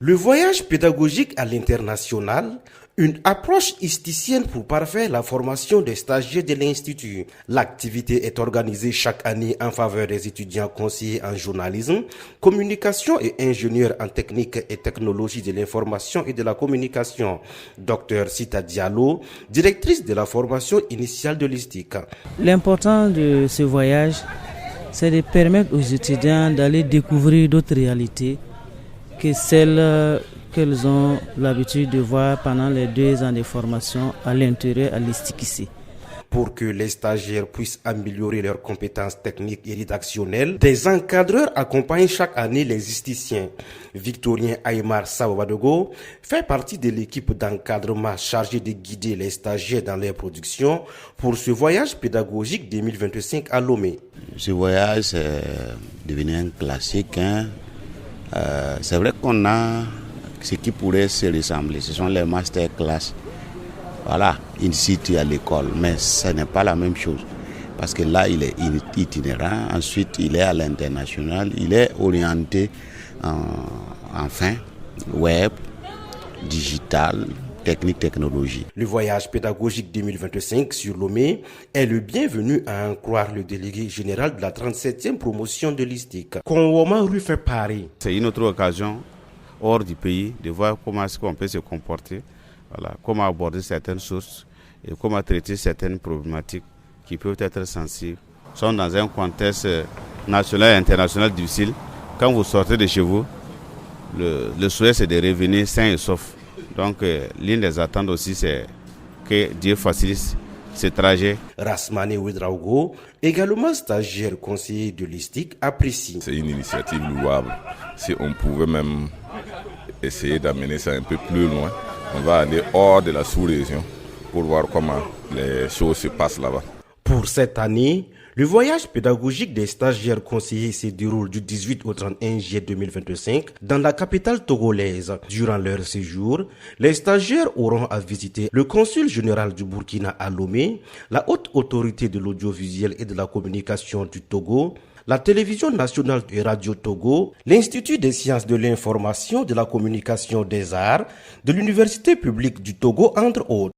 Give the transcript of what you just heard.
Le voyage pédagogique à l'international, une approche hysticienne pour parfaire la formation des stagiaires de l'Institut. L'activité est organisée chaque année en faveur des étudiants conseillers en journalisme, communication et ingénieurs en technique et technologie de l'information et de la communication. Dr Sita Diallo, directrice de la formation initiale de l'ISTIC. L'important de ce voyage, c'est de permettre aux étudiants d'aller découvrir d'autres réalités que celles qu'elles ont l'habitude de voir pendant les 2 ans de formation à l'intérieur à l'ISTIC ici. Pour que les stagiaires puissent améliorer leurs compétences techniques et rédactionnelles, des encadreurs accompagnent chaque année les hysticiens. Victorien Aymar Sawadogo fait partie de l'équipe d'encadrement chargée de guider les stagiaires dans leur production pour ce voyage pédagogique 2025 à Lomé. Ce voyage est devenu un classique. C'est vrai qu'on a ce qui pourrait se ressembler, ce sont les masterclass. Voilà, in situ à l'école, mais ce n'est pas la même chose. Parce que là, il est itinérant, ensuite il est à l'international, il est orienté enfin web, digital, technique, technologie. Le voyage pédagogique 2025 sur Lomé est le bienvenu à en croire le délégué général de la 37e promotion de l'ISTIC. Conwoma Rue fait Paris. C'est une autre occasion hors du pays de voir comment est-ce qu'on peut se comporter. Voilà, comment aborder certaines sources et comment traiter certaines problématiques qui peuvent être sensibles. Nous sommes dans un contexte national et international difficile. Quand vous sortez de chez vous, le souhait c'est de revenir sain et sauf. Donc l'une des attentes aussi c'est que Dieu facilite ce trajet. Rasmane Ouedraogo, également stagiaire conseiller de l'ISTIC, apprécie. C'est une initiative louable. Si on pouvait même essayer d'amener ça un peu plus loin, on va aller hors de la sous-région pour voir comment les choses se passent là-bas. Pour cette année, le voyage pédagogique des stagiaires conseillers se déroule du 18 au 31 juillet 2025 dans la capitale togolaise. Durant leur séjour, les stagiaires auront à visiter le consul général du Burkina à Lomé, la haute autorité de l'audiovisuel et de la communication du Togo, la télévision nationale et Radio Togo, l'Institut des sciences de l'information, de la communication des arts, de l'Université publique du Togo, entre autres.